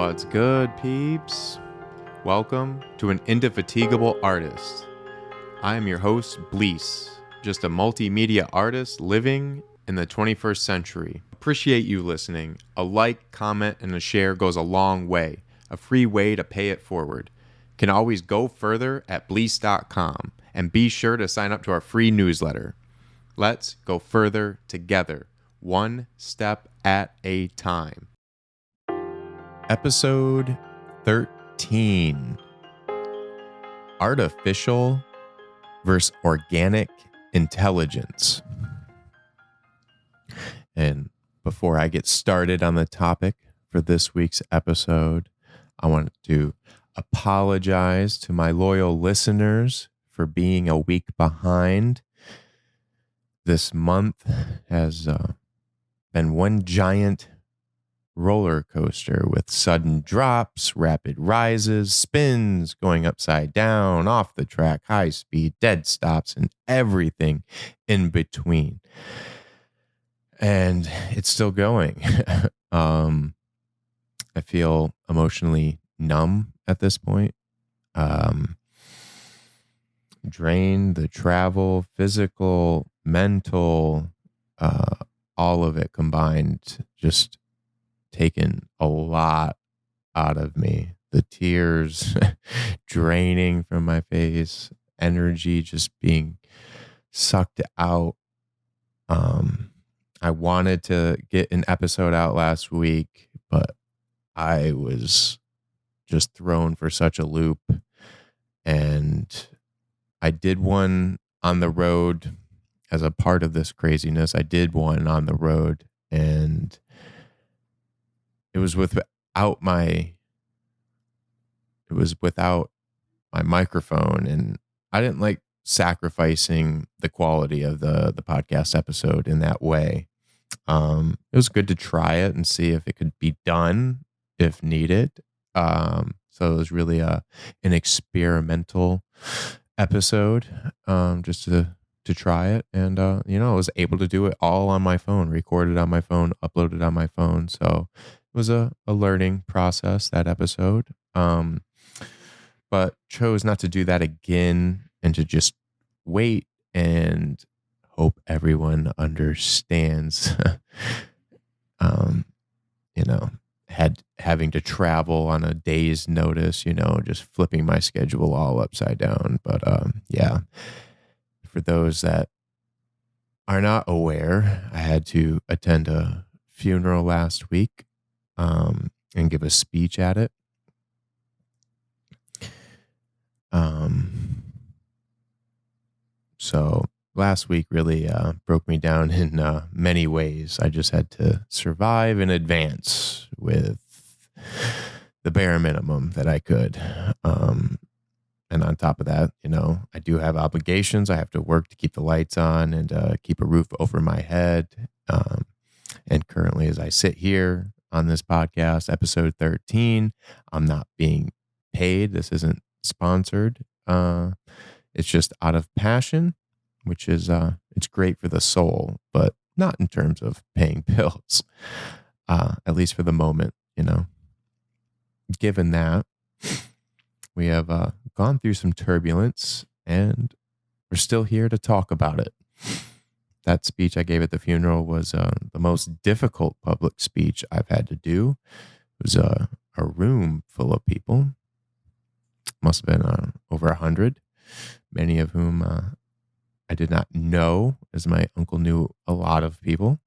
What's good, peeps? Welcome to an Indefatigable Artist. I am your host, Bleace, just a multimedia artist living in the 21st century. Appreciate you listening. A like, comment, and a share goes a long way. A free way to pay it forward. Can always go further at Bleace.com, and be sure to sign up to our free newsletter. Let's go further together, one step at a time. Episode 13. Artificial versus organic intelligence. And before I get started on the topic for this week's episode, I want to apologize to my loyal listeners for being a week behind. This month has been one giant roller coaster with sudden drops, rapid rises, spins, going upside down, off the track, high speed, dead stops, and everything in between. And it's still going. I feel emotionally numb at this point. Drained, the travel, physical, mental, all of it combined, just taken a lot out of me. The tears draining from my face, energy just being sucked out. I wanted to get an episode out last week, but I was just thrown for such a loop. And I did one on the road as a part of this craziness. I did one on the road, and it was without my microphone, and I didn't like sacrificing the quality of the podcast episode in that way. It was good to try it and see if it could be done if needed. So it was really an experimental episode, just to try it. And, I was able to do it all on my phone, recorded on my phone, uploaded on my phone. So it was a learning process, that episode. But chose not to do that again and to just wait and hope everyone understands. Having to travel on a day's notice, just flipping my schedule all upside down. But for those that are not aware, I had to attend a funeral last week and give a speech at it. So last week really broke me down in many ways. I just had to survive in advance with the bare minimum that I could. And on top of that, I do have obligations. I have to work to keep the lights on and keep a roof over my head. And currently, as I sit here on this podcast, episode 13, I'm not being paid. This isn't sponsored. It's just out of passion, which is it's great for the soul, but not in terms of paying bills, at least for the moment. Given that, we have gone through some turbulence, and we're still here to talk about it. That speech I gave at the funeral was the most difficult public speech I've had to do. It was a room full of people. Must have been over 100, many of whom I did not know, as my uncle knew a lot of people,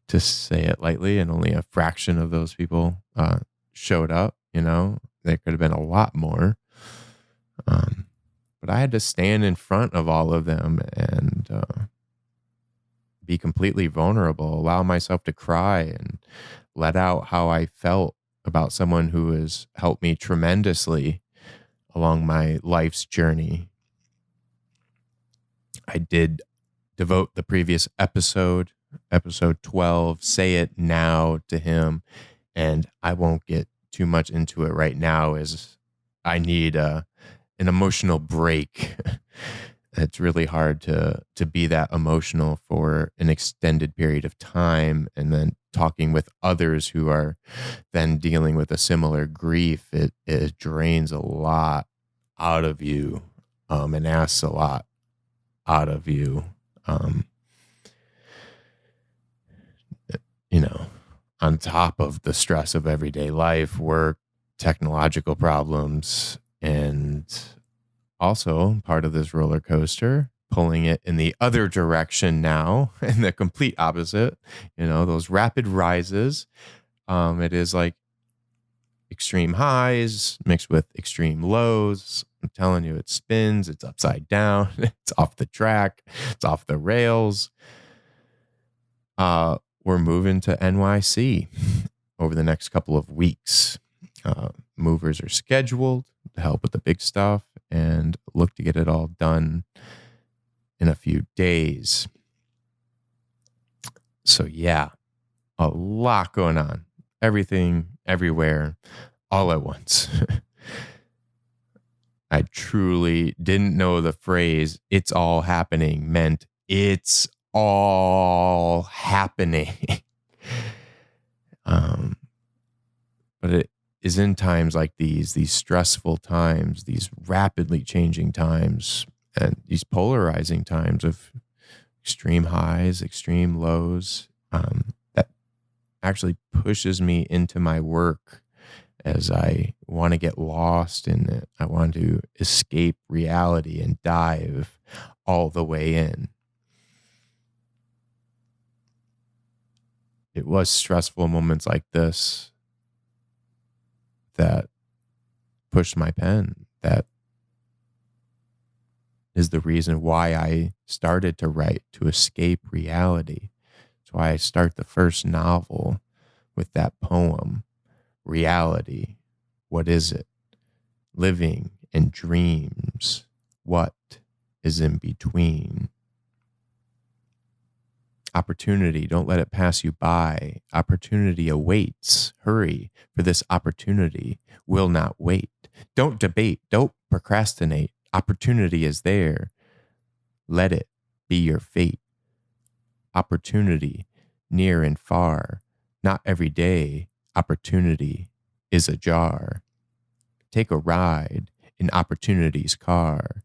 to say it lightly, and only a fraction of those people showed up. There could have been a lot more. But I had to stand in front of all of them and be completely vulnerable, allow myself to cry and let out how I felt about someone who has helped me tremendously along my life's journey. I did devote the previous episode 12, Say It Now, to him, and I won't get too much into it right now, as I need an emotional break It's really hard to be that emotional for an extended period of time, and then talking with others who are then dealing with a similar grief. It drains a lot out of you, and asks a lot out of you. Um, you know, on top of the stress of everyday life, work, technological problems, and also part of this roller coaster, pulling it in the other direction now, in the complete opposite, those rapid rises. It is like extreme highs mixed with extreme lows. I'm telling you, it spins, it's upside down, it's off the track, it's off the rails. We're moving to NYC over the next couple of weeks. Movers are scheduled to help with the big stuff and look to get it all done in a few days. So yeah, a lot going on. Everything, everywhere, all at once. I truly didn't know the phrase "it's all happening" meant it's all happening. But it is in times like these stressful times, these rapidly changing times, and these polarizing times of extreme highs, extreme lows, that actually pushes me into my work, as I want to get lost in it. I want to escape reality and dive all the way in. It was stressful moments like this that pushed my pen. That is the reason why I started to write, to escape reality. That's why I start the first novel with that poem, Reality. What is it? Living in dreams. What is in between? Opportunity, don't let it pass you by. Opportunity awaits. Hurry, for this opportunity will not wait. Don't debate. Don't procrastinate. Opportunity is there. Let it be your fate. Opportunity, near and far. Not every day. Opportunity is ajar. Take a ride in opportunity's car.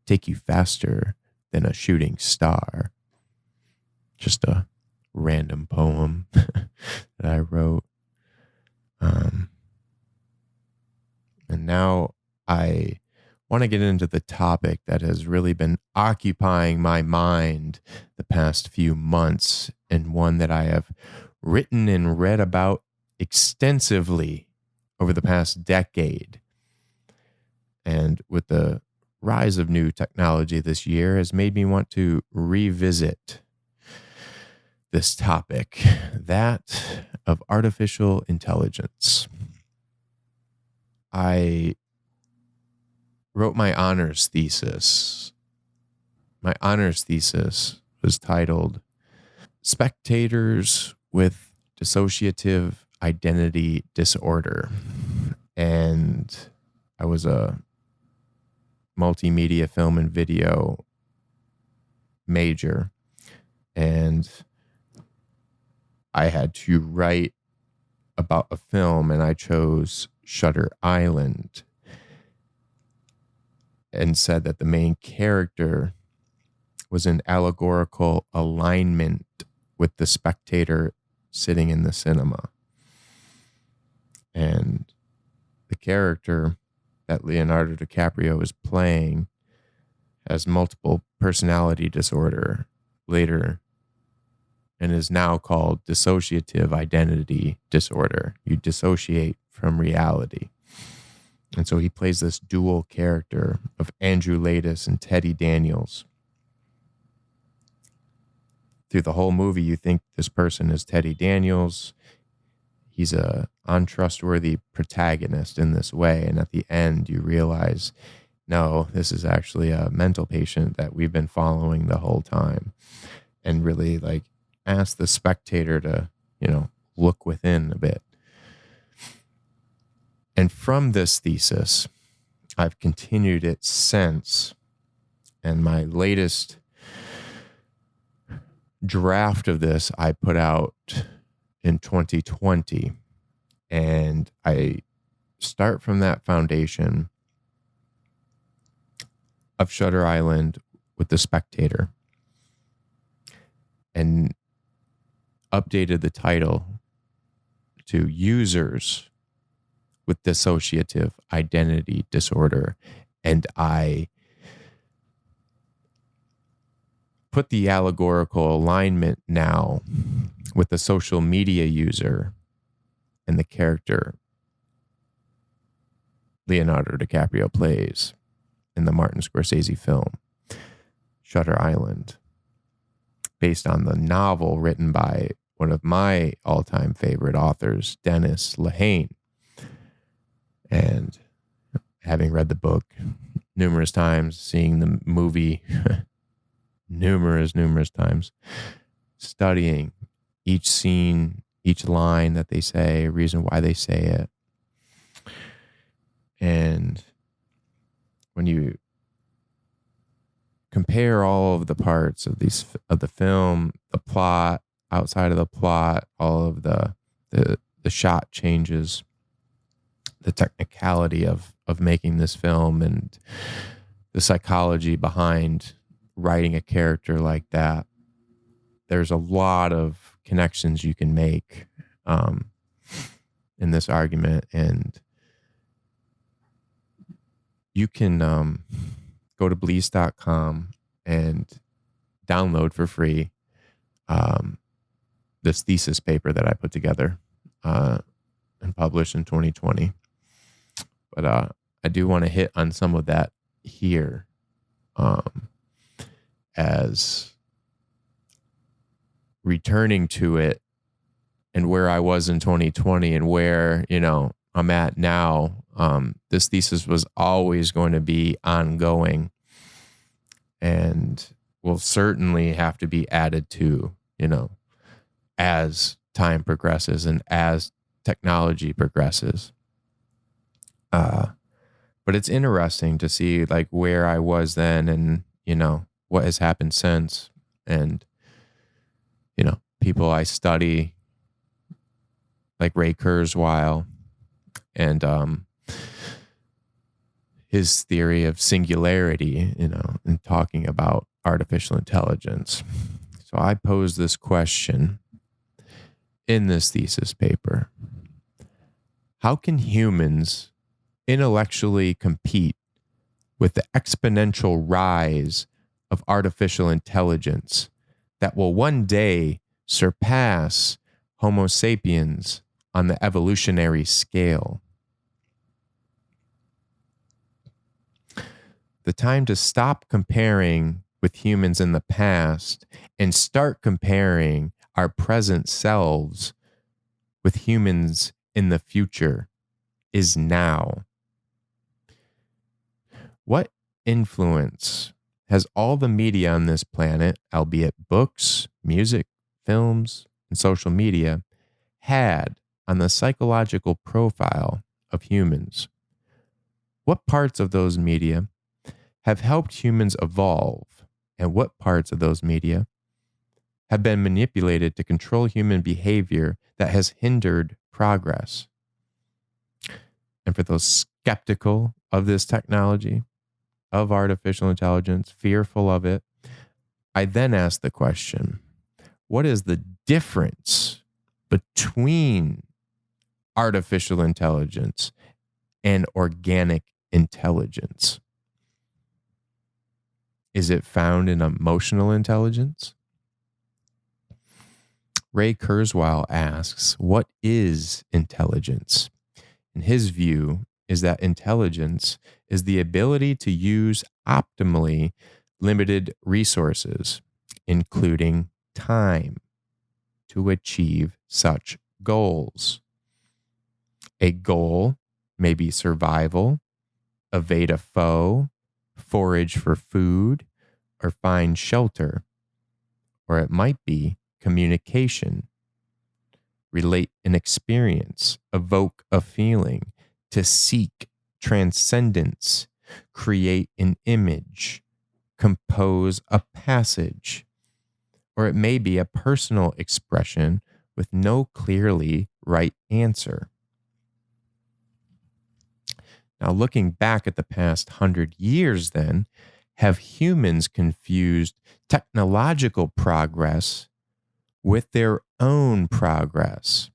Take you faster than a shooting star. Just a random poem that I wrote. And now I want to get into the topic that has really been occupying my mind the past few months, and one that I have written and read about extensively over the past decade. And with the rise of new technology this year has made me want to revisit this topic, that of artificial intelligence. I wrote my honors thesis. My honors thesis was titled Spectators with Dissociative Identity Disorder. And I was a multimedia film and video major, and I had to write about a film, and I chose Shutter Island, and said that the main character was in allegorical alignment with the spectator sitting in the cinema. And the character that Leonardo DiCaprio is playing has multiple personality disorder later, and is now called dissociative identity disorder. You dissociate from reality. And so he plays this dual character of Andrew Laeddis and Teddy Daniels. Through the whole movie, you think this person is Teddy Daniels. He's a untrustworthy protagonist in this way. And at the end, you realize, no, this is actually a mental patient that we've been following the whole time. And really ask the spectator to, look within a bit. And from this thesis, I've continued it since And my latest draft of this I put out in 2020. And I start from that foundation of Shutter Island with The Spectator and updated the title to Users with Dissociative Identity Disorder. And I put the allegorical alignment now with the social media user and the character Leonardo DiCaprio plays in the Martin Scorsese film Shutter Island, based on the novel written by one of my all-time favorite authors, Dennis Lehane. And having read the book numerous times, seeing the movie numerous times, studying each scene, each line that they say, reason why they say it. And when you compare all of the parts of the film, the plot, outside of the plot, all of the shot changes, the technicality of making this film, and the psychology behind writing a character like that, there's a lot of connections you can make in this argument. And you can go to Bleace.com and download for free this thesis paper that I put together and published in 2020. But I do want to hit on some of that here as returning to it and where I was in 2020 and where, I'm at now. This thesis was always going to be ongoing and will certainly have to be added to, as time progresses and as technology progresses. But it's interesting to see like where I was then and, what has happened since. And, people I study like Ray Kurzweil and his theory of singularity, and talking about artificial intelligence. So I posed this question in this thesis paper. How can humans intellectually compete with the exponential rise of artificial intelligence that will one day surpass Homo sapiens on the evolutionary scale? The time to stop comparing with humans in the past and start comparing our present selves with humans in the future is now. What influence has all the media on this planet, albeit books, music, films, and social media, had on the psychological profile of humans? What parts of those media have helped humans evolve, and what parts of those media have been manipulated to control human behavior that has hindered progress? And for those skeptical of this technology, of artificial intelligence, fearful of it, I then ask the question, what is the difference between artificial intelligence and organic intelligence? Is it found in emotional intelligence? Ray Kurzweil asks, what is intelligence? And his view is that intelligence is the ability to use optimally limited resources, including time, to achieve such goals. A goal may be survival, evade a foe, forage for food, or find shelter. Or it might be communication, relate an experience, evoke a feeling, to seek transcendence, create an image, compose a passage, or it may be a personal expression with no clearly right answer. Now, looking back at the past 100 years, then, have humans confused technological progress with their own progress?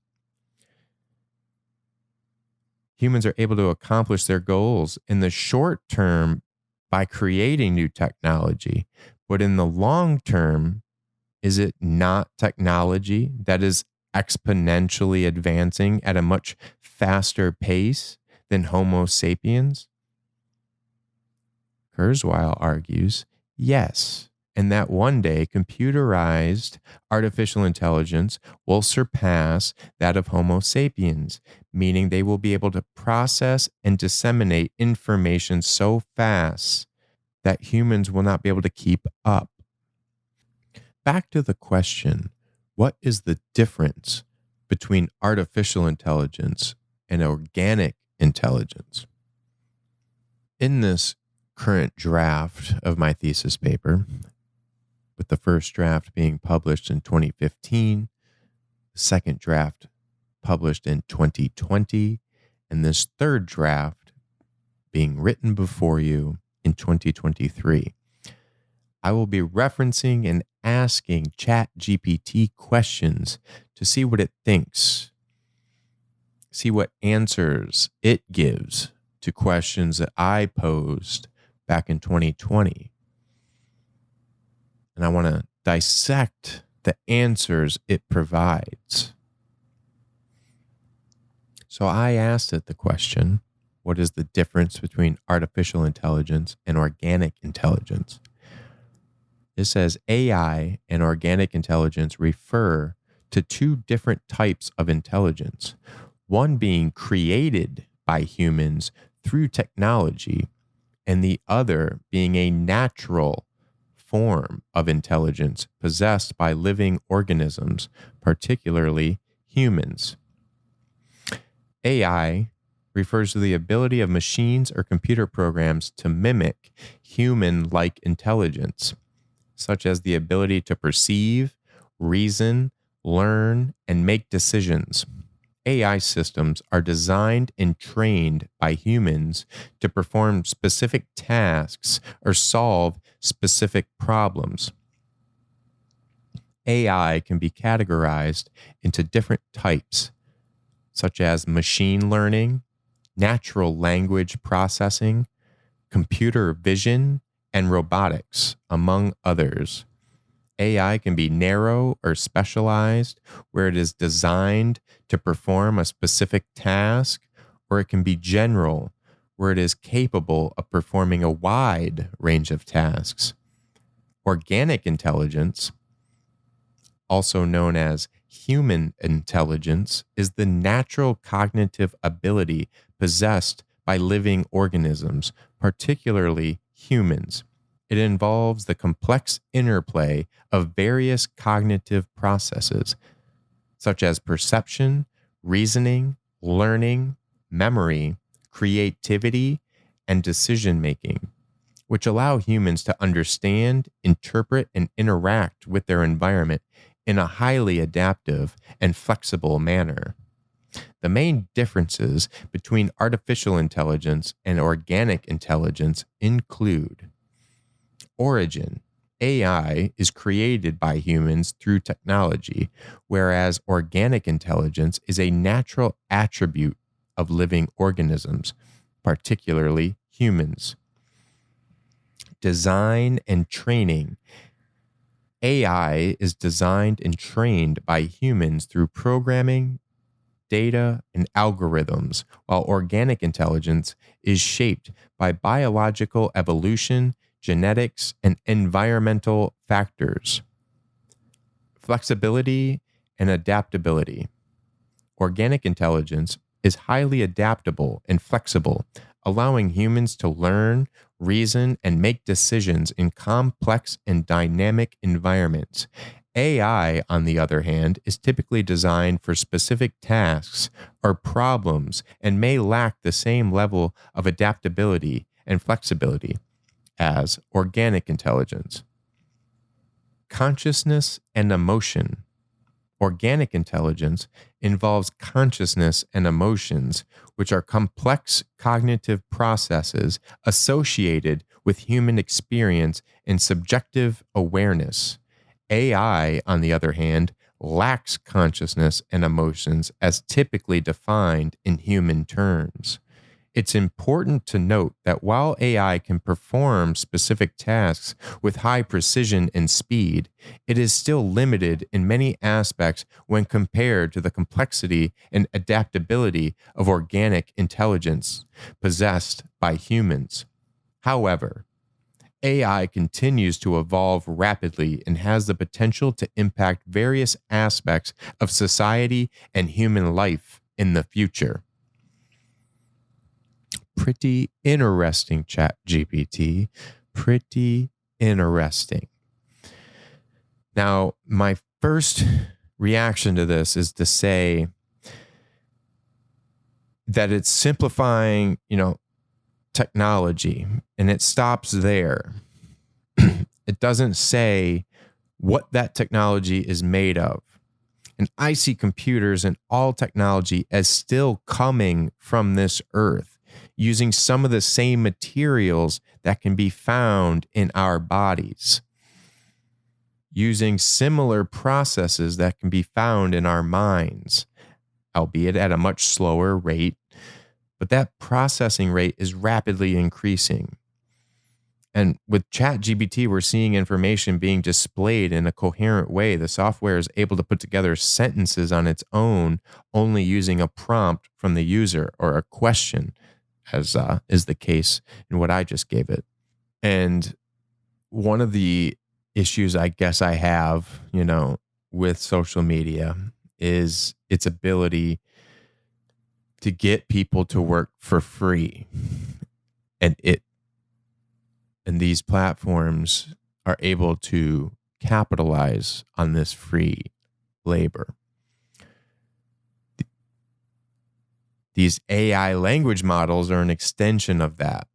Humans are able to accomplish their goals in the short term by creating new technology, but in the long term, is it not technology that is exponentially advancing at a much faster pace than Homo sapiens? Kurzweil argues, yes, and that one day computerized artificial intelligence will surpass that of Homo sapiens, meaning they will be able to process and disseminate information so fast that humans will not be able to keep up. Back to the question, what is the difference between artificial intelligence and organic intelligence? In this current draft of my thesis paper, with the first draft being published in 2015, the second draft published in 2020, and this third draft being written before you in 2023. I will be referencing and asking ChatGPT questions to see what it thinks, see what answers it gives to questions that I posed back in 2020. And I want to dissect the answers it provides. So I asked it the question, what is the difference between artificial intelligence and organic intelligence? It says AI and organic intelligence refer to two different types of intelligence, one being created by humans through technology, and the other being a natural form of intelligence possessed by living organisms, particularly humans. AI refers to the ability of machines or computer programs to mimic human-like intelligence, such as the ability to perceive, reason, learn, and make decisions. AI systems are designed and trained by humans to perform specific tasks or solve specific problems. AI can be categorized into different types, such as machine learning, natural language processing, computer vision, and robotics, among others. AI can be narrow or specialized, where it is designed to perform a specific task, or it can be general, where it is capable of performing a wide range of tasks. Organic intelligence, also known as human intelligence, is the natural cognitive ability possessed by living organisms, particularly humans. It involves the complex interplay of various cognitive processes, such as perception, reasoning, learning, memory, creativity, and decision-making, which allow humans to understand, interpret, and interact with their environment in a highly adaptive and flexible manner. The main differences between artificial intelligence and organic intelligence include origin. AI is created by humans through technology, whereas organic intelligence is a natural attribute of living organisms, particularly humans. Design and training. AI is designed and trained by humans through programming, data, and algorithms, while organic intelligence is shaped by biological evolution, genetics, and environmental factors. Flexibility and adaptability. Organic intelligence is highly adaptable and flexible, allowing humans to learn, reason, and make decisions in complex and dynamic environments. AI, on the other hand, is typically designed for specific tasks or problems and may lack the same level of adaptability and flexibility. as organic intelligence. Consciousness and emotion. Organic intelligence involves consciousness and emotions, which are complex cognitive processes associated with human experience and subjective awareness. AI, on the other hand, lacks consciousness and emotions as typically defined in human terms. It's important to note that while AI can perform specific tasks with high precision and speed, it is still limited in many aspects when compared to the complexity and adaptability of organic intelligence possessed by humans. However, AI continues to evolve rapidly and has the potential to impact various aspects of society and human life in the future. Pretty interesting, ChatGPT. Pretty interesting. Now, my first reaction to this is to say that it's simplifying, technology, and it stops there. It doesn't say what that technology is made of. And I see computers and all technology as still coming from this earth, using some of the same materials that can be found in our bodies, using similar processes that can be found in our minds, albeit at a much slower rate, but that processing rate is rapidly increasing. And with ChatGPT, we're seeing information being displayed in a coherent way. The software is able to put together sentences on its own, only using a prompt from the user or a question, as is the case in what I just gave it. And one of the issues I guess I have, with social media is its ability to get people to work for free. And these platforms are able to capitalize on this free labor. These AI language models are an extension of that.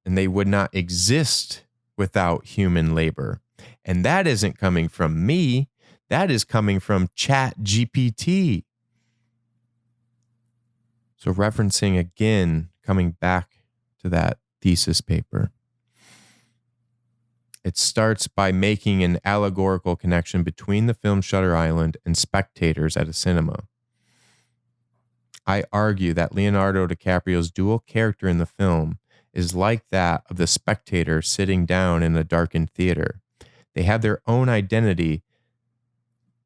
And they would not exist without human labor. And that isn't coming from me. That is coming from ChatGPT. So referencing again, coming back to that thesis paper, it starts by making an allegorical connection between the film Shutter Island and spectators at a cinema. I argue that Leonardo DiCaprio's dual character in the film is like that of the spectator sitting down in a darkened theater. They have their own identity,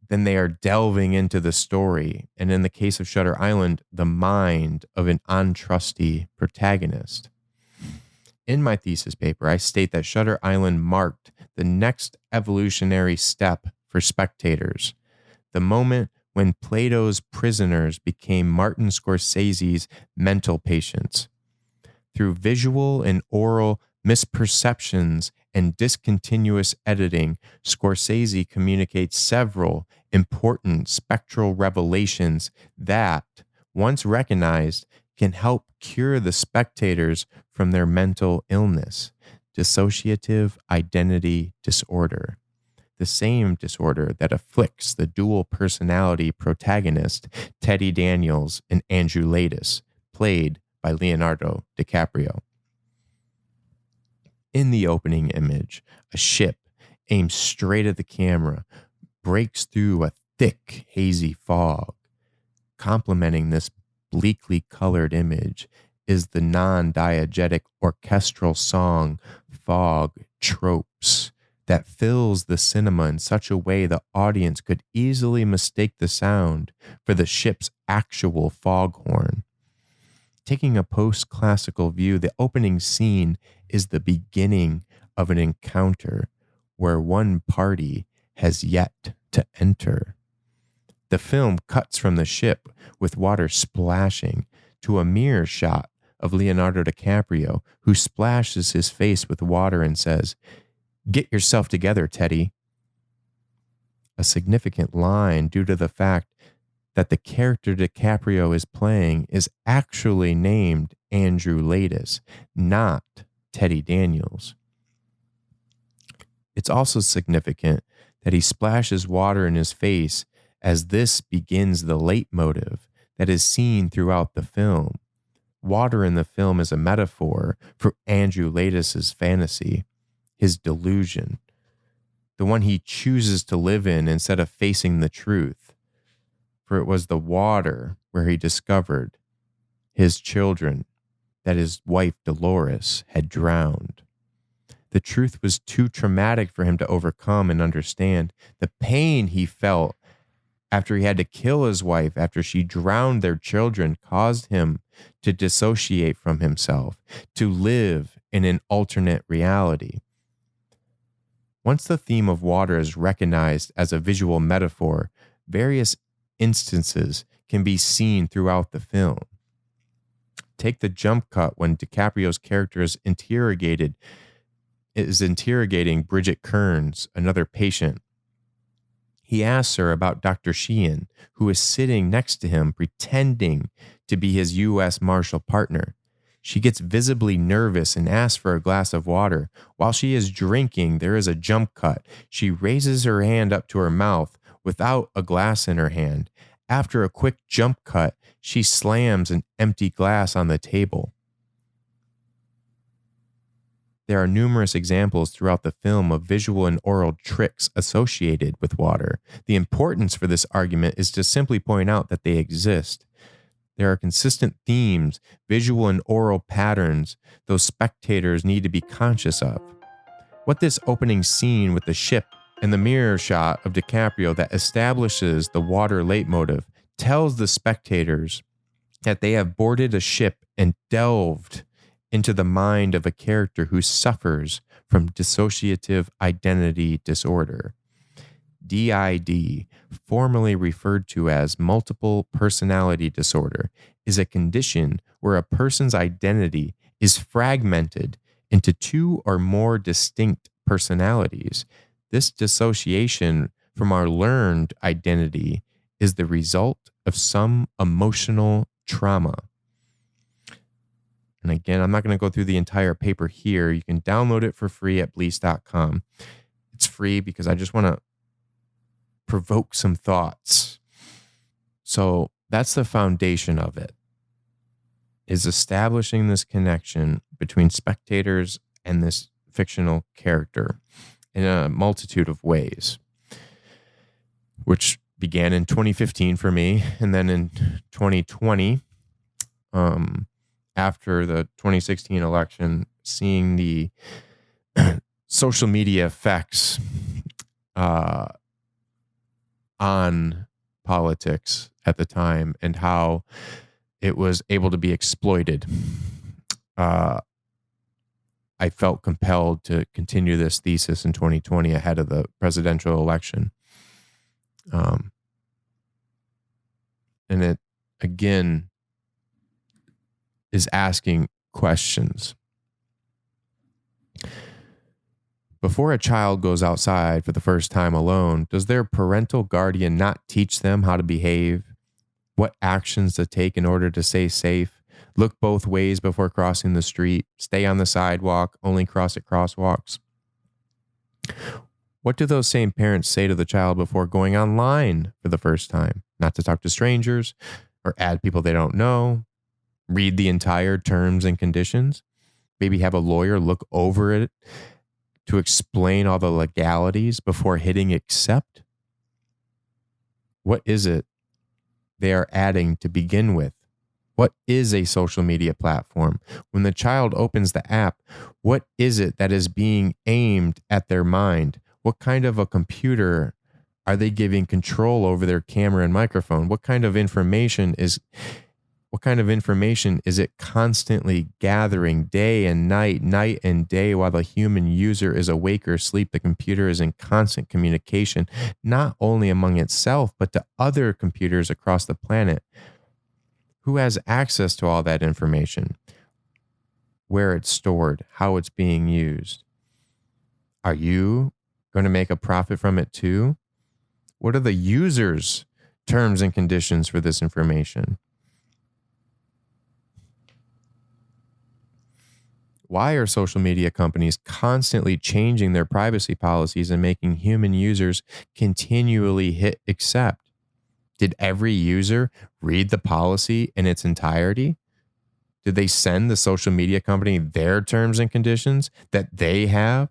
then they are delving into the story, and in the case of Shutter Island, the mind of an untrusty protagonist. In my thesis paper, I state that Shutter Island marked the next evolutionary step for spectators, the moment when Plato's prisoners became Martin Scorsese's mental patients. Through visual and oral misperceptions and discontinuous editing, Scorsese communicates several important spectral revelations that, once recognized, can help cure the spectators from their mental illness, dissociative identity disorder, the same disorder that afflicts the dual personality protagonist Teddy Daniels and Andrew Laeddis, played by Leonardo DiCaprio. In the opening image, a ship aimed straight at the camera breaks through a thick, hazy fog. Complementing this bleakly colored image is the non-diegetic orchestral song Fog Tropes that fills the cinema in such a way the audience could easily mistake the sound for the ship's actual foghorn. Taking a post-classical view, the opening scene is the beginning of an encounter where one party has yet to enter. The film cuts from the ship with water splashing to a mirror shot of Leonardo DiCaprio, who splashes his face with water and says, "Get yourself together, Teddy." A significant line due to the fact that the character DiCaprio is playing is actually named Andrew Laeddis, not Teddy Daniels. It's also significant that he splashes water in his face as this begins the leitmotif that is seen throughout the film. Water in the film is a metaphor for Andrew Laetus's fantasy, his delusion, the one he chooses to live in instead of facing the truth. For it was the water where he discovered his children, that his wife Dolores had drowned. The truth was too traumatic for him to overcome and understand. The pain he felt after he had to kill his wife after she drowned their children caused him to dissociate from himself, to live in an alternate reality. Once the theme of water is recognized as a visual metaphor, various instances can be seen throughout the film. Take the jump cut when DiCaprio's character is interrogating Bridget Kearns, another patient. He asks her about Dr. Sheehan, who is sitting next to him pretending to be his U.S. Marshal partner. She gets visibly nervous and asks for a glass of water. While she is drinking, there is a jump cut. She raises her hand up to her mouth without a glass in her hand. After a quick jump cut, she slams an empty glass on the table. There are numerous examples throughout the film of visual and oral tricks associated with water. The importance for this argument is to simply point out that they exist. There are consistent themes, visual and oral patterns those spectators need to be conscious of. What this opening scene with the ship and the mirror shot of DiCaprio that establishes the water leitmotif tells the spectators that they have boarded a ship and delved into the mind of a character who suffers from dissociative identity disorder. DID, formerly referred to as multiple personality disorder, is a condition where a person's identity is fragmented into two or more distinct personalities. This dissociation from our learned identity is the result of some emotional trauma. And again, I'm not going to go through the entire paper here. You can download it for free at bleace.com. It's free because I just want to provoke some thoughts. So that's the foundation of it, is establishing this connection between spectators and this fictional character in a multitude of ways, which began in 2015 for me. And then in 2020, after the 2016 election, seeing the social media effects on politics at the time and how it was able to be exploited, I felt compelled to continue this thesis in 2020 ahead of the presidential election. And it, again, is asking questions. Before a child goes outside for the first time alone, does their parental guardian not teach them how to behave, what actions to take in order to stay safe, look both ways before crossing the street, stay on the sidewalk, only cross at crosswalks? What do those same parents say to the child before going online for the first time? Not to talk to strangers or add people they don't know, read the entire terms and conditions, maybe have a lawyer look over it to explain all the legalities before hitting accept? What is it they are adding to begin with? What is a social media platform? When the child opens the app, what is it that is being aimed at their mind? What kind of a computer are they giving control over their camera and microphone? What kind of information is it constantly gathering day and night and day while the human user is awake or asleep? The computer is in constant communication, not only among itself, but to other computers across the planet. Who has access to all that information? Where it's stored, how it's being used? Are you going to make a profit from it too? What are the users' terms and conditions for this information? Why are social media companies constantly changing their privacy policies and making human users continually hit accept? Did every user read the policy in its entirety? Did they send the social media company their terms and conditions that they have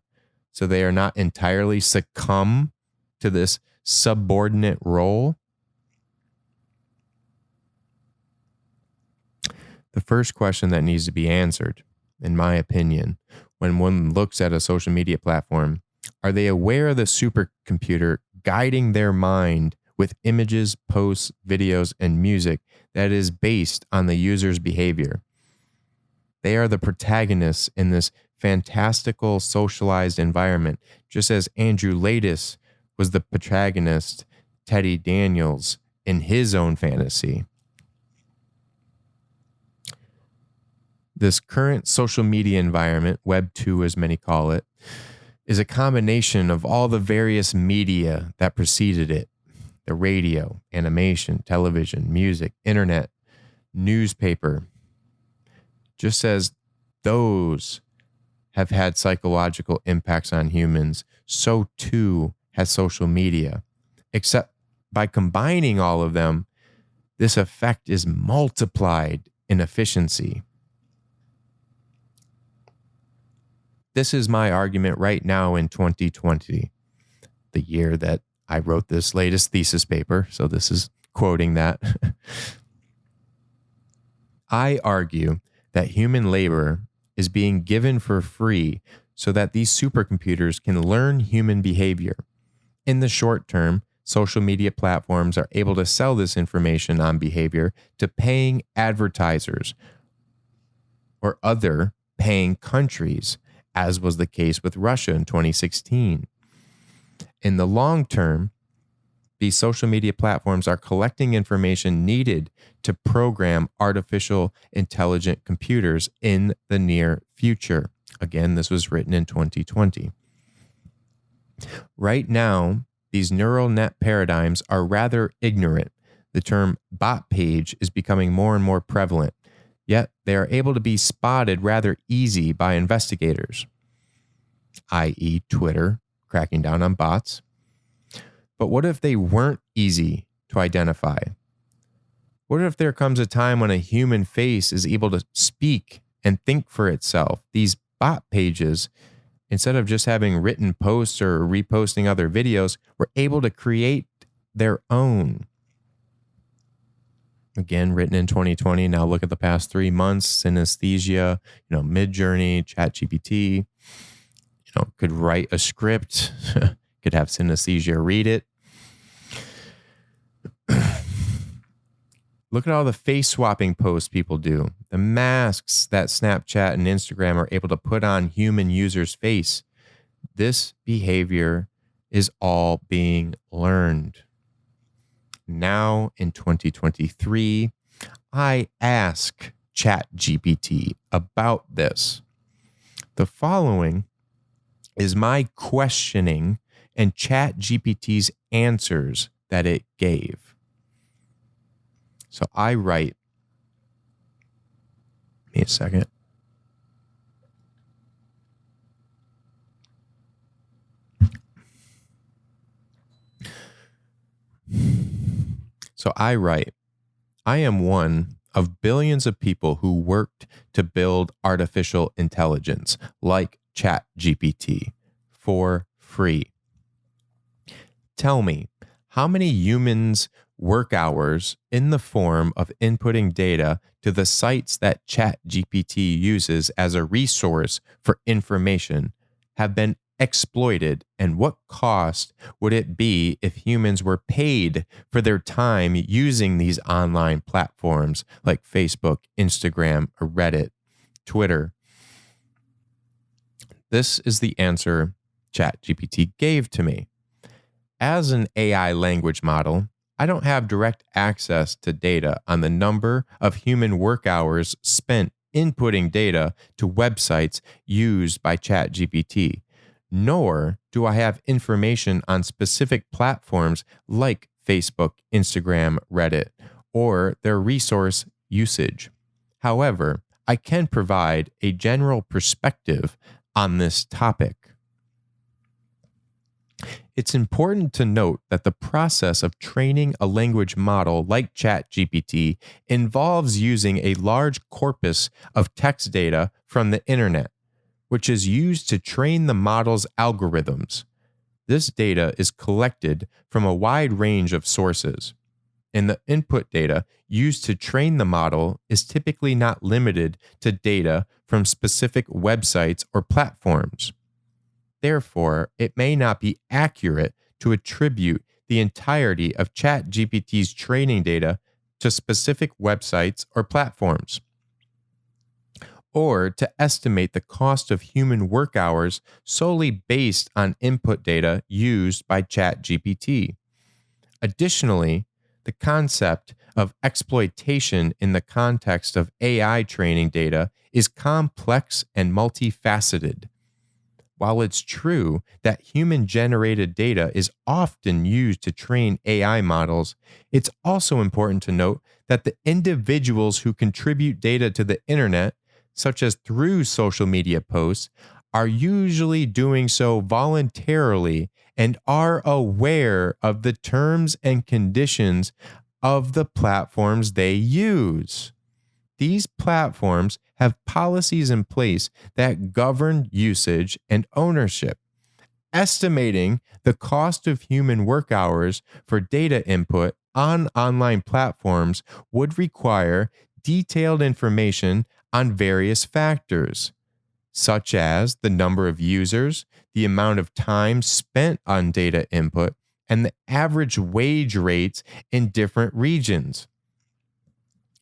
so they are not entirely succumb to this subordinate role? The first question that needs to be answered, in my opinion, when one looks at a social media platform, are they aware of the supercomputer guiding their mind with images, posts, videos, and music that is based on the user's behavior? They are the protagonists in this fantastical socialized environment, just as Andrew Ladis was the protagonist, Teddy Daniels, in his own fantasy. This current social media environment, Web 2 as many call it, is a combination of all the various media that preceded it: the radio, animation, television, music, internet, newspaper. Just as those have had psychological impacts on humans, so too has social media. Except by combining all of them, this effect is multiplied in efficiency. This is my argument right now in 2020, the year that I wrote this latest thesis paper. So this is quoting that. I argue that human labor is being given for free so that these supercomputers can learn human behavior. In the short term, social media platforms are able to sell this information on behavior to paying advertisers or other paying countries, as was the case with Russia in 2016. In the long term, these social media platforms are collecting information needed to program artificial intelligent computers in the near future. Again, this was written in 2020. Right now, these neural net paradigms are rather ignorant. The term bot page is becoming more and more prevalent, yet they are able to be spotted rather easy by investigators, i.e. Twitter, cracking down on bots. But what if they weren't easy to identify? What if there comes a time when a human face is able to speak and think for itself? These bot pages, instead of just having written posts or reposting other videos, were able to create their own. Again, written in 2020. Now look at the past 3 months: Synesthesia, Midjourney, ChatGPT. Could write a script, could have Synesthesia read it. Look at all the face swapping posts people do. The masks that Snapchat and Instagram are able to put on human users' face. This behavior is all being learned. Now in 2023, I ask ChatGPT about this. The following is my questioning and ChatGPT's answers that it gave. So I write, give me a second. So I write, I am one of billions of people who worked to build artificial intelligence like ChatGPT for free. Tell me, how many humans' work hours in the form of inputting data to the sites that ChatGPT uses as a resource for information have been exploited, and what cost would it be if humans were paid for their time using these online platforms like Facebook, Instagram, or Reddit, Twitter? This is the answer ChatGPT gave to me. As an AI language model, I don't have direct access to data on the number of human work hours spent inputting data to websites used by ChatGPT, nor do I have information on specific platforms like Facebook, Instagram, Reddit, or their resource usage. However, I can provide a general perspective on this topic. It's important to note that the process of training a language model like ChatGPT involves using a large corpus of text data from the internet, which is used to train the model's algorithms. This data is collected from a wide range of sources, and the input data used to train the model is typically not limited to data from specific websites or platforms. Therefore, it may not be accurate to attribute the entirety of ChatGPT's training data to specific websites or platforms, or to estimate the cost of human work hours solely based on input data used by ChatGPT. Additionally, the concept of exploitation in the context of AI training data is complex and multifaceted. While it's true that human-generated data is often used to train AI models, it's also important to note that the individuals who contribute data to the internet, such as through social media posts, are usually doing so voluntarily and are aware of the terms and conditions of the platforms they use. These platforms have policies in place that govern usage and ownership. Estimating the cost of human work hours for data input on online platforms would require detailed information on various factors, such as the number of users, the amount of time spent on data input, and the average wage rates in different regions.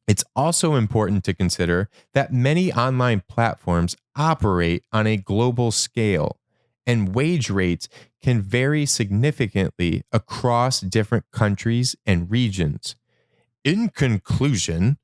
It's also important to consider that many online platforms operate on a global scale, and wage rates can vary significantly across different countries and regions. In conclusion,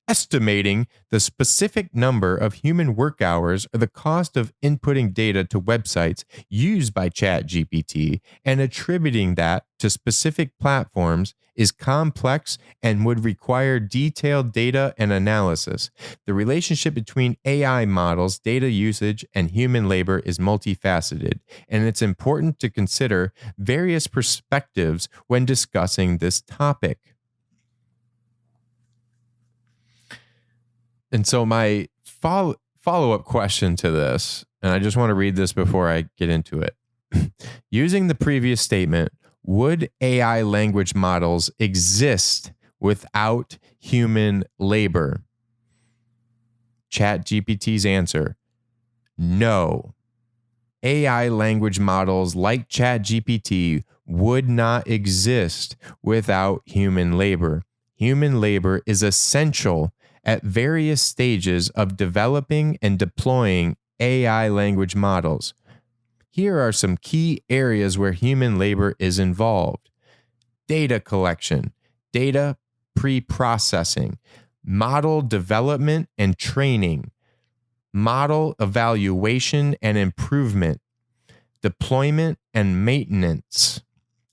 estimating the specific number of human work hours or the cost of inputting data to websites used by ChatGPT and attributing that to specific platforms is complex and would require detailed data and analysis. The relationship between AI models, data usage, and human labor is multifaceted, and it's important to consider various perspectives when discussing this topic. And so my follow-up question to this, and I just want to read this before I get into it. Using the previous statement, would AI language models exist without human labor? ChatGPT's answer, no. AI language models like ChatGPT would not exist without human labor. Human labor is essential at various stages of developing and deploying AI language models. Here are some key areas where human labor is involved: data collection, data pre-processing, model development and training, model evaluation and improvement, deployment and maintenance.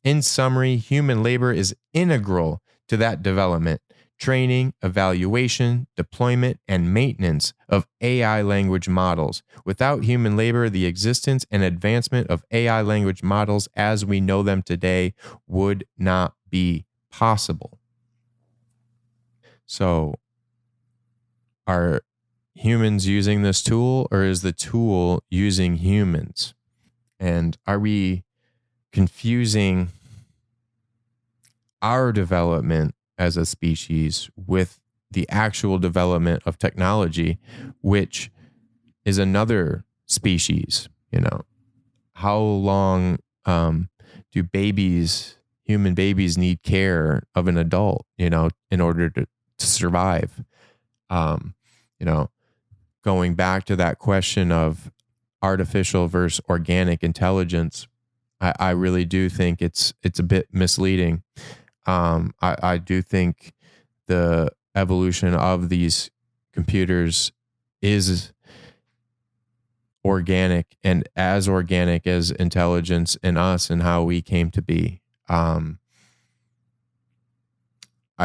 In summary, human labor is integral to that development, training, evaluation, deployment, and maintenance of AI language models. Without human labor, the existence and advancement of AI language models as we know them today would not be possible. So, are humans using this tool, or is the tool using humans? And are we confusing our development as a species with the actual development of technology, which is another species? How long do human babies need care of an adult, in order to survive? Going back to that question of artificial versus organic intelligence, I really do think it's a bit misleading. I do think the evolution of these computers is organic, and as organic as intelligence in us and how we came to be. I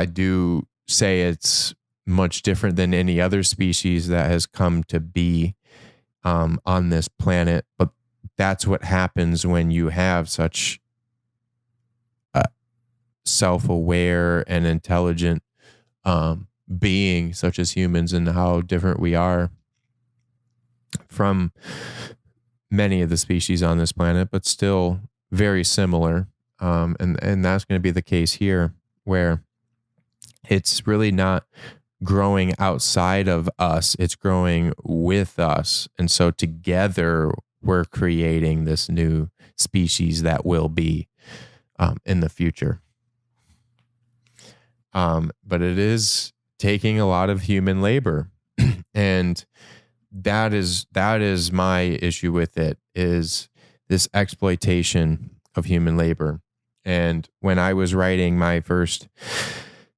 do say it's much different than any other species that has come to be on this planet. But that's what happens when you have such self-aware and intelligent being such as humans, and how different we are from many of the species on this planet, but still very similar. And that's going to be the case here, where it's really not growing outside of us, it's growing with us. And so together we're creating this new species that will be in the future. But it is taking a lot of human labor. And that is my issue with it, is this exploitation of human labor. And when I was writing my first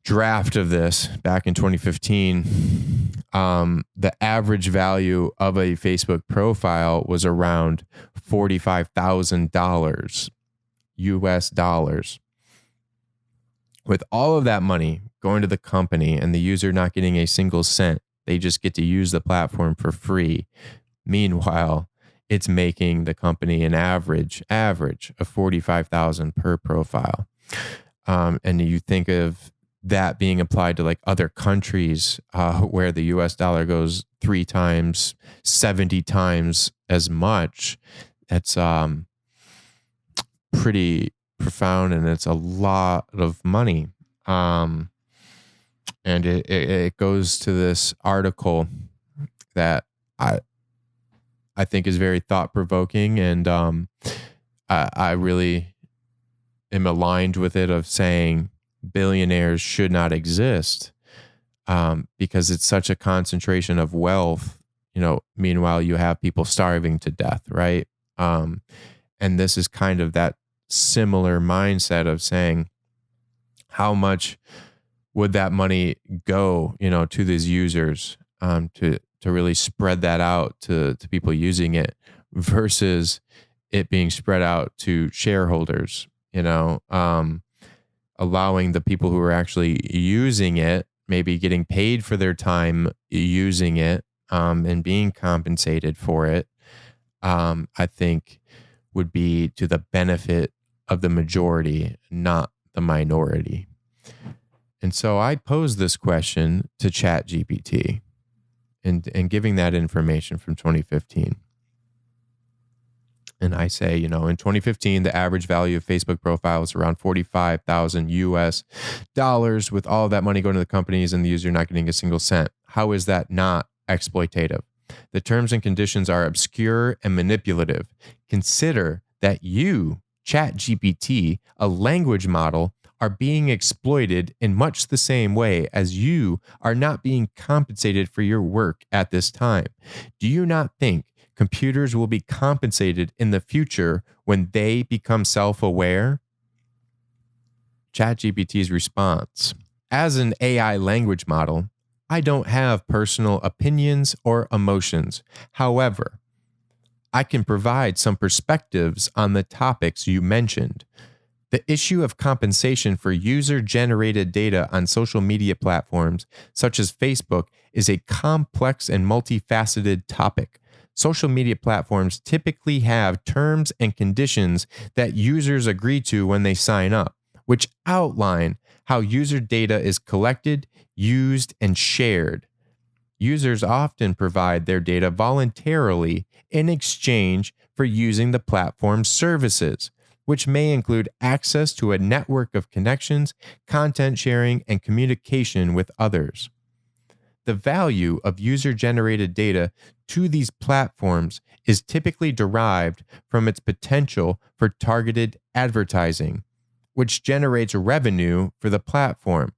draft of this back in 2015, the average value of a Facebook profile was around $45,000 US dollars. With all of that money going to the company and the user not getting a single cent, they just get to use the platform for free. Meanwhile, it's making the company an average of $45,000 per profile. And you think of that being applied to like other countries where the US dollar goes 3 times, 70 times as much. That's pretty profound, and it's a lot of money. And it goes to this article that I think is very thought-provoking, and I really am aligned with it, of saying billionaires should not exist because it's such a concentration of wealth. Meanwhile, you have people starving to death, right? And this is kind of that similar mindset of saying, how much would that money go, to these users, to really spread that out to people using it, versus it being spread out to shareholders, allowing the people who are actually using it, maybe getting paid for their time using it, and being compensated for it, I think would be to the benefit of the majority, not the minority. And so I posed this question to ChatGPT, and giving that information from 2015. And I say, in 2015, the average value of Facebook profile was around $45,000 US dollars, with all of that money going to the companies and the user not getting a single cent. How is that not exploitative? The terms and conditions are obscure and manipulative. Consider that you, ChatGPT, a language model, are being exploited in much the same way as you are not being compensated for your work at this time. Do you not think computers will be compensated in the future when they become self-aware? ChatGPT's response: as an AI language model, I don't have personal opinions or emotions. However, I can provide some perspectives on the topics you mentioned. The issue of compensation for user-generated data on social media platforms such as Facebook is a complex and multifaceted topic. Social media platforms typically have terms and conditions that users agree to when they sign up, which outline how user data is collected, used, and shared. Users often provide their data voluntarily in exchange for using the platform's services, which may include access to a network of connections, content sharing, and communication with others. The value of user-generated data to these platforms is typically derived from its potential for targeted advertising, which generates revenue for the platform.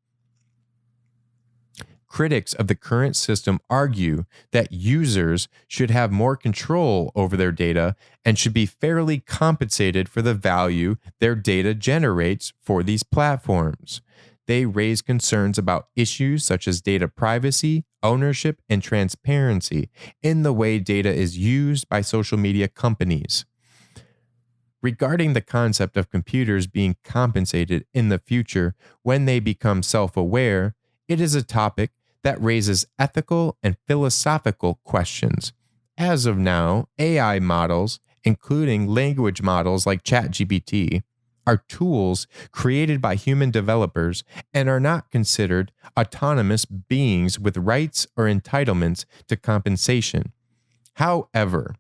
Critics of the current system argue that users should have more control over their data and should be fairly compensated for the value their data generates for these platforms. They raise concerns about issues such as data privacy, ownership, and transparency in the way data is used by social media companies. Regarding the concept of computers being compensated in the future when they become self-aware, it is a topic that raises ethical and philosophical questions. As of now, AI models, including language models like ChatGPT, are tools created by human developers and are not considered autonomous beings with rights or entitlements to compensation. However,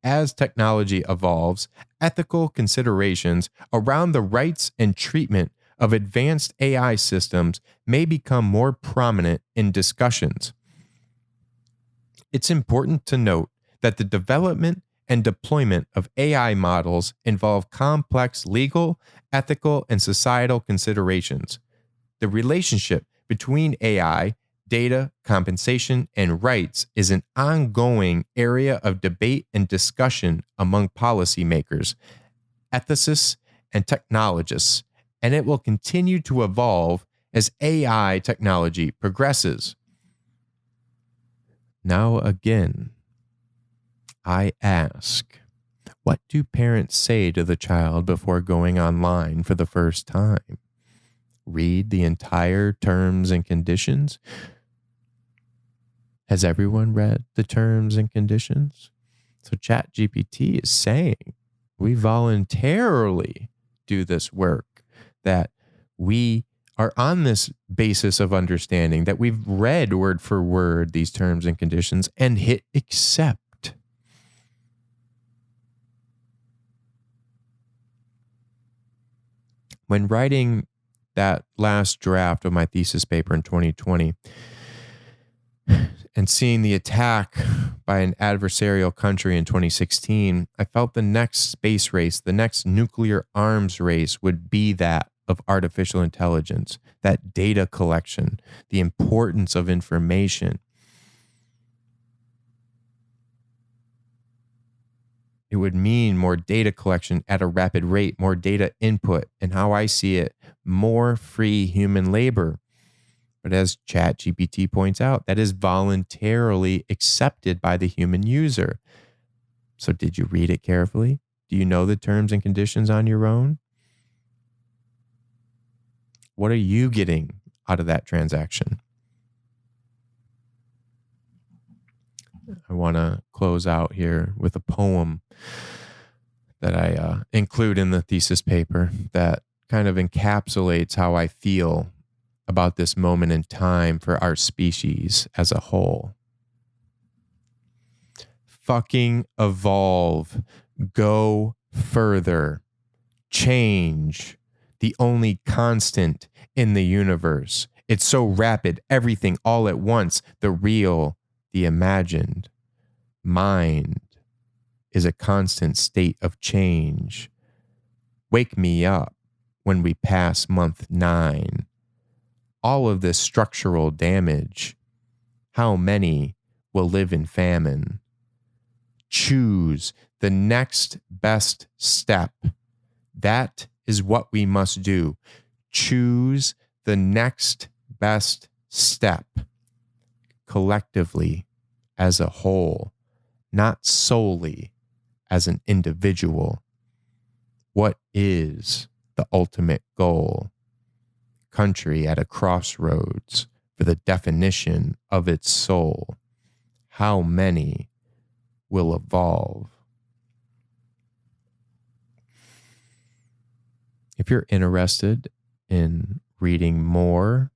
as technology evolves, ethical considerations around the rights and treatment of advanced AI systems may become more prominent in discussions. It's important to note that the development and deployment of AI models involve complex legal, ethical, and societal considerations. The relationship between AI, data, compensation, and rights is an ongoing area of debate and discussion among policymakers, ethicists, and technologists, and it will continue to evolve as AI technology progresses. Now again, I ask, what do parents say to the child before going online for the first time? Read the entire terms and conditions? Has everyone read the terms and conditions? So ChatGPT is saying we voluntarily do this work, that we are on this basis of understanding, that we've read word for word these terms and conditions and hit accept. When writing that last draft of my thesis paper in 2020 and seeing the attack by an adversarial country in 2016, I felt the next space race, the next nuclear arms race would be that of artificial intelligence, that data collection, the importance of information. It would mean more data collection at a rapid rate, more data input, and how I see it, more free human labor. But as ChatGPT points out, that is voluntarily accepted by the human user. So did you read it carefully? Do you know the terms and conditions on your own? What are you getting out of that transaction? I want to close out here with a poem that I include in the thesis paper that kind of encapsulates how I feel about this moment in time for our species as a whole. Fucking evolve, go further, change, the only constant in the universe. It's so rapid, everything all at once, the real, the imagined. Mind is a constant state of change. Wake me up when we pass month 9. All of this structural damage, how many will live in famine? Choose the next best step. That is what we must do. Choose the next best step. Collectively, as a whole, not solely as an individual. What is the ultimate goal? Country at a crossroads for the definition of its soul. How many will evolve? If you're interested in reading more,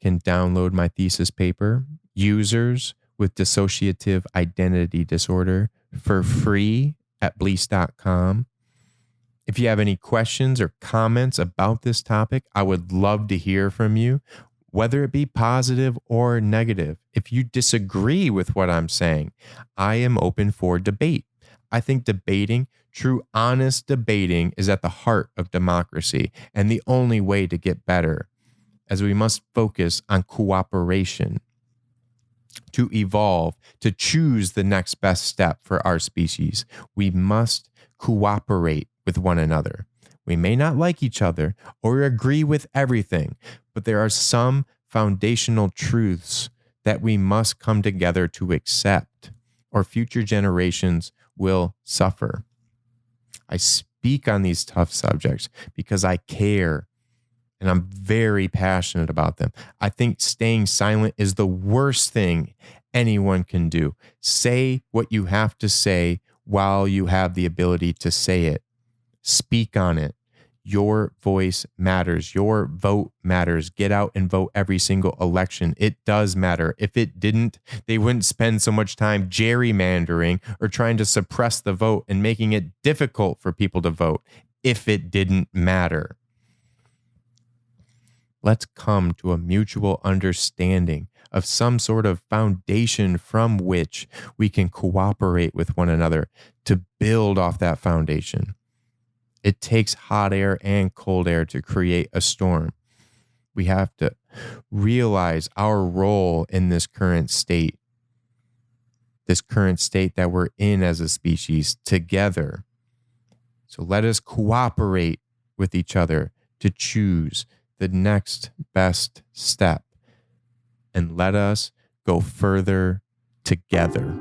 can download my thesis paper, Users with Dissociative Identity Disorder, for free at Bleace.com. If you have any questions or comments about this topic, I would love to hear from you, whether it be positive or negative. If you disagree with what I'm saying, I am open for debate. I think debating, true, honest debating, is at the heart of democracy and the only way to get better, as we must focus on cooperation to evolve, to choose the next best step for our species. We must cooperate with one another. We may not like each other or agree with everything, but there are some foundational truths that we must come together to accept, or future generations will suffer. I speak on these tough subjects because I care. and I'm very passionate about them. I think staying silent is the worst thing anyone can do. Say what you have to say while you have the ability to say it. Speak on it. Your voice matters. Your vote matters. Get out and vote every single election. It does matter. If it didn't, they wouldn't spend so much time gerrymandering or trying to suppress the vote and making it difficult for people to vote if it didn't matter. Let's come to a mutual understanding of some sort of foundation from which we can cooperate with one another to build off that foundation. It takes hot air and cold air to create a storm. We have to realize our role in this current state that we're in as a species together. So let us cooperate with each other to choose the next best step, and let us go further together.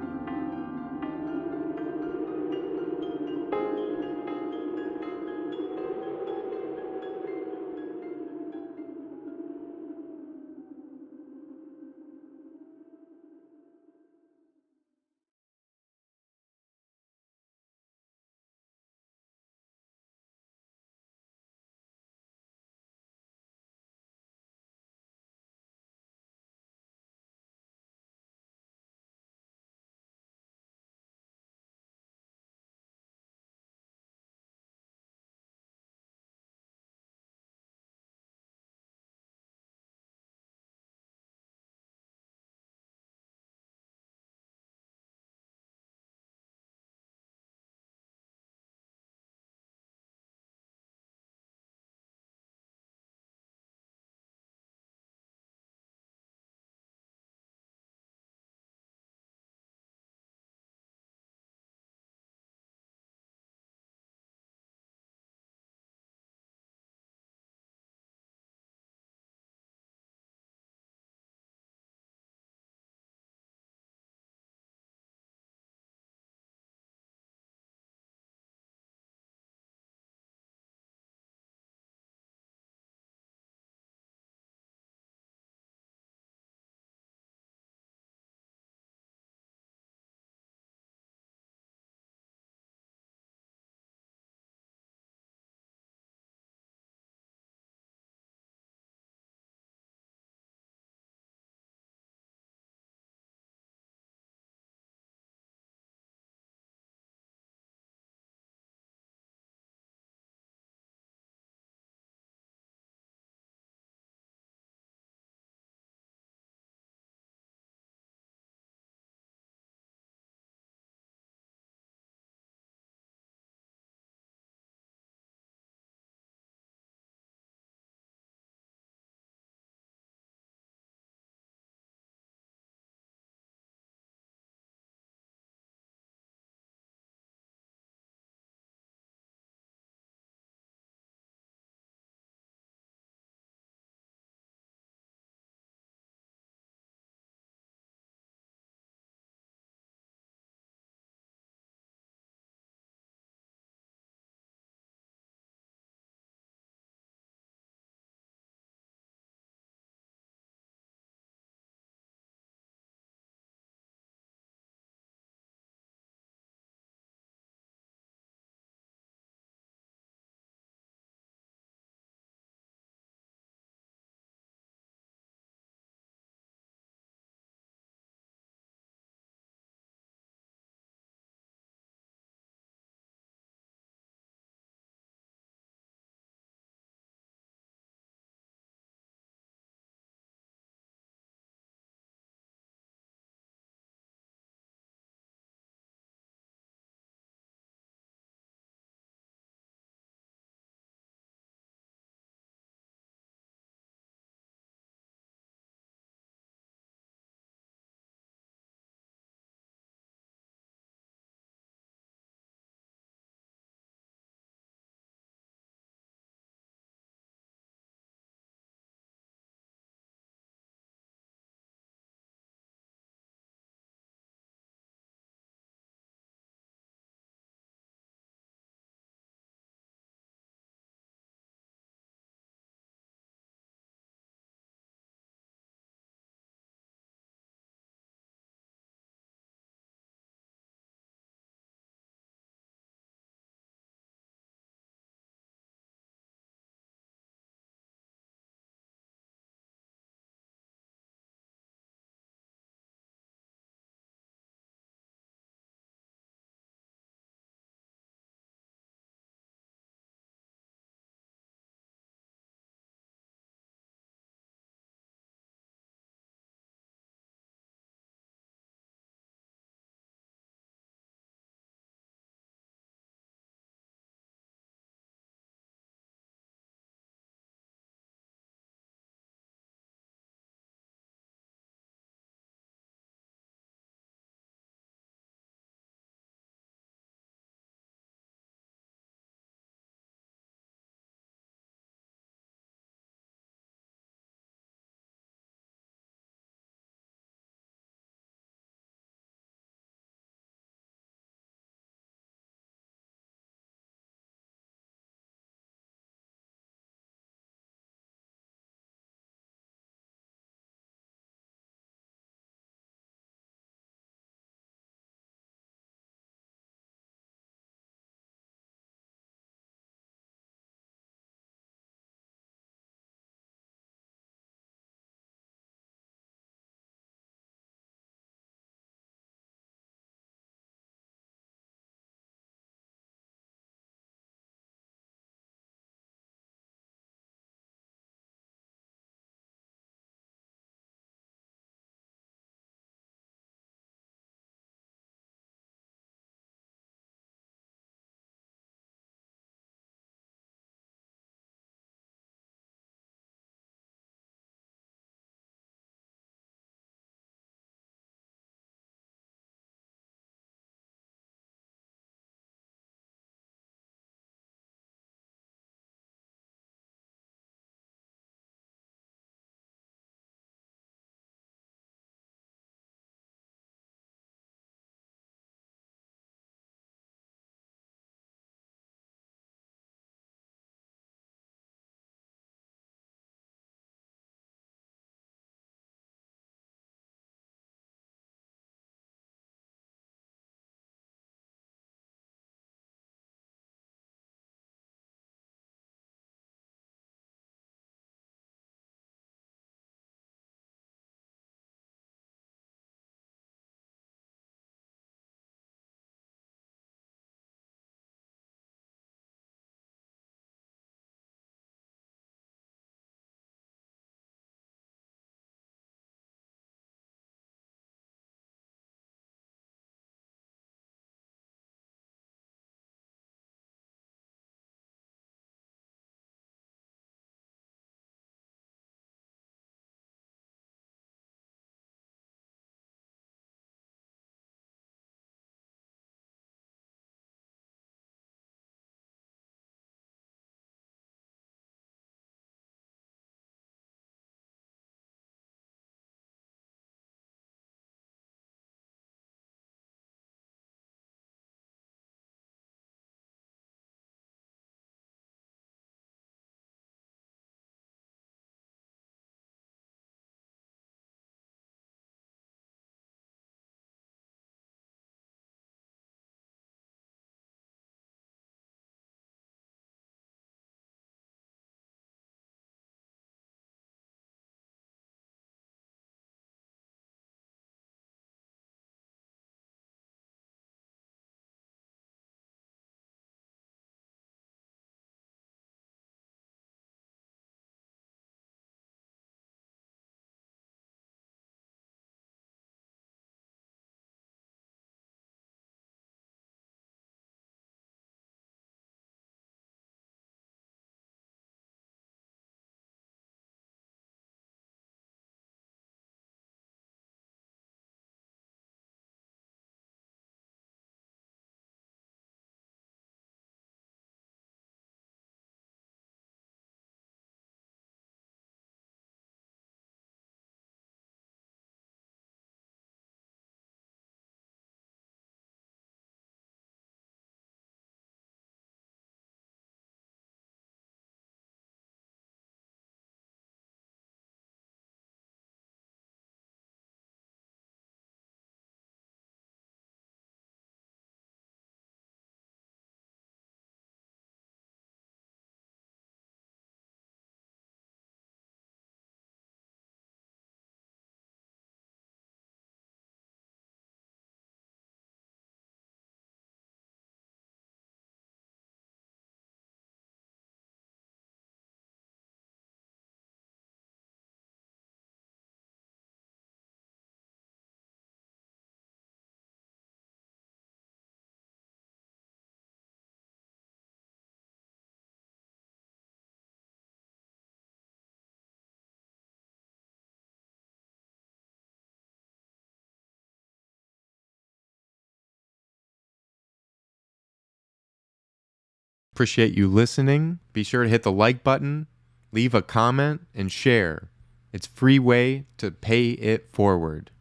Appreciate you listening. Be sure to hit the like button, leave a comment, and share. It's a free way to pay it forward.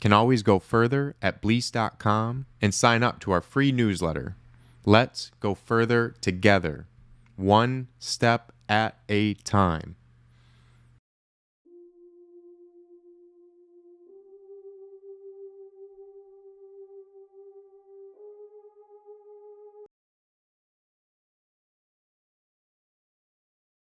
Can always go further at Bleace.com and sign up to our free newsletter. Let's go further together, one step at a time.